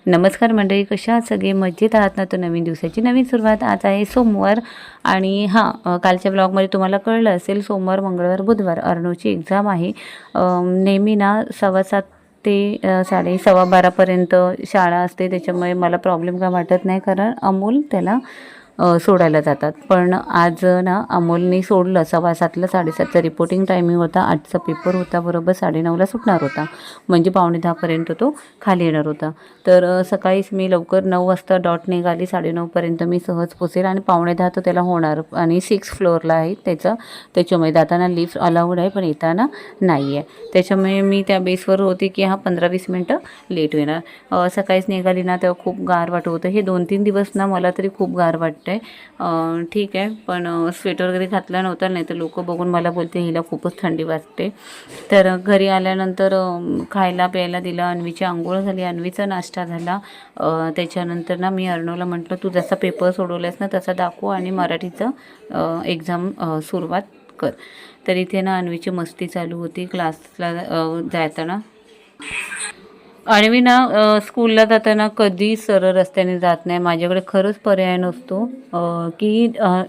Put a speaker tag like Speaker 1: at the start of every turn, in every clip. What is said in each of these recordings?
Speaker 1: नमस्कार मंडळी, कशा आहात सगळे? मजेत आहात ना? तर नवीन दिवसाची नवीन सुरुवात. आज आहे सोमवार आणि कालच्या ब्लॉगमध्ये तुम्हाला कळलं असेल, सोमवार, मंगळवार, बुधवार अर्णवची एक्झाम आहे. नेहमी ना 7:15 ते 11:15पर्यंत शाळा असते, त्याच्यामुळे मला प्रॉब्लेम काय वाटत नाही, कारण अमोल त्याला सोडायला जातात. पण आज ना अमोलने सोडलं 7:15ला. 7:30चा रिपोर्टिंग टायमिंग होता. 8चा पेपर होता, बरोबर 9:30ला सुटणार होता, म्हणजे 9:45पर्यंत तो खाली येणार होता. तर सकाळीच मी लवकर 9 वाजता डॉट निघाली. 9:30पर्यंत मी सहज पोचेल आणि 9:45 तर त्याला होणार. आणि 6th फ्लोअरला आहे त्याच्यामुळे जाताना लिफ्ट अलाउड आहे, पण येताना नाही आहे. त्याच्यामुळे मी त्या बेसवर होती की 15-20 मिनटं लेट होणार. सकाळीच निघाली ना तेव्हा खूप गार वाटत होतं. हे 2-3 दिवस ना मला तरी खूप गार वाटतं आहे. ठीक आहे, पण स्वेटर वगैरे घातला नव्हता, नाही तर लोक बघून मला बोलते हिला खूपच थंडी वाजते. तर घरी आल्यानंतर खायला प्यायला दिलं. अन्वीची आंघोळ झाली, अन्वीचा नाश्ता झाला. त्याच्यानंतर ना मी अर्णवला म्हटलं, तू जसा पेपर सोडवलास ना तसा दाखव आणि मराठीचं एक्झाम सुरुवात कर. तर इथे ना अन्वीची मस्ती चालू होती क्लासला जाताना. आणि मी ना स्कूलला जाताना कधी सरळ रस्त्याने जात नाही. माझ्याकडे खरंच पर्याय नसतो की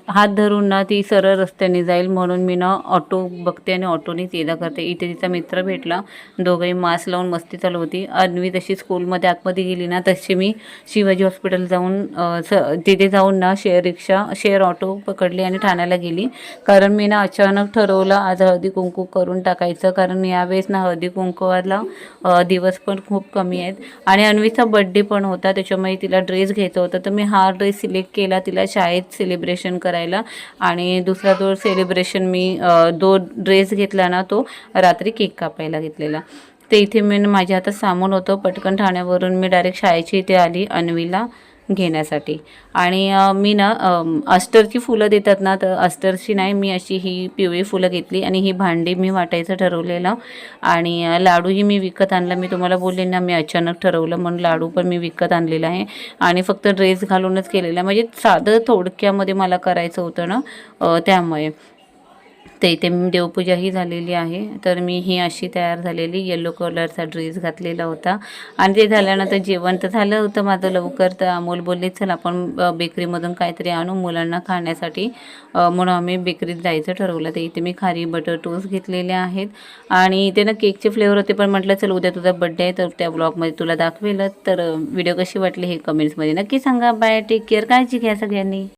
Speaker 1: हात धरून ना ती सरळ रस्त्याने जाईल, म्हणून मी ना ऑटो बघते आणि ऑटोनेच ये जा करते. इथे तिचा मित्र भेटला, दोघंही मास्क लावून मस्ती चालू होती. अन्वी तशी स्कूलमध्ये आतमध्ये गेली ना तशी मी शिवाजी हॉस्पिटल जाऊन तिथे जाऊन ना शेअर ऑटो पकडली आणि ठाण्याला गेली. कारण मी ना अचानक ठरवलं आज हळदी कुंकू करून टाकायचं, कारण यावेळेस ना हळदी कुंकूवाला दिवस पण खूप कमी आहेत आणि अन्वीचा बड्डे पण होता, त्याच्यामुळे तिला ड्रेस घ्यायचा होता. तर मी हा ड्रेस सिलेक्ट केला तिला शाळेत सेलिब्रेशन करायला. आणि दुसरा जो सेलिब्रेशन मी ड्रेस घेतला ना तो रात्री केक कापायला घेतलेला. ते इथे मी माझ्या हातात सामान होतं, पटकन ठाण्यावरून मी डायरेक्ट शाळेची इथे आली अन्वीला घेण्यासाठी. आणि मी ना अस्टरची फुलं देतात ना, तर अस्टरची नाही, मी अशी ही पिवळी फुलं घेतली आणि ही भांडी मी वाटायचं ठरवलेलं. आणि लाडूही मी विकत आणला. मी तुम्हाला बोलले ना मी अचानक ठरवलं म्हणून लाडू पण मी विकत आणलेला आहे आणि फक्त ड्रेस घालूनच केलेला, म्हणजे साधं थोडक्यामध्ये मला करायचं होतं ना, त्यामुळे. ते इथे देवपूजाही झालेली आहे. तर मी ही अशी तयार झालेली येलो कलरचा ड्रेस घातलेला होता. आणि ते झाल्यानंतर जेवण तर झालं होतं माझं लवकर. तर अमोल बोलले चल आपण बेकरीमधून काहीतरी आणू मुलांना खाण्यासाठी, म्हणून आम्ही बेकरीत जायचं ठरवलं. तर इथे मी खारी बटर टोस्ट घेतलेले आहेत आणि इथे ना केकचे फ्लेवर होते, पण म्हटलं चल उद्या तुझा बड्डे आहे तर त्या ब्लॉगमध्ये तुला दाखवेलच. तर व्हिडिओ कशी वाटली हे कमेंट्समध्ये नक्की सांगा. बाय, टेक केअर, काळजी घ्या सगळ्यांनी.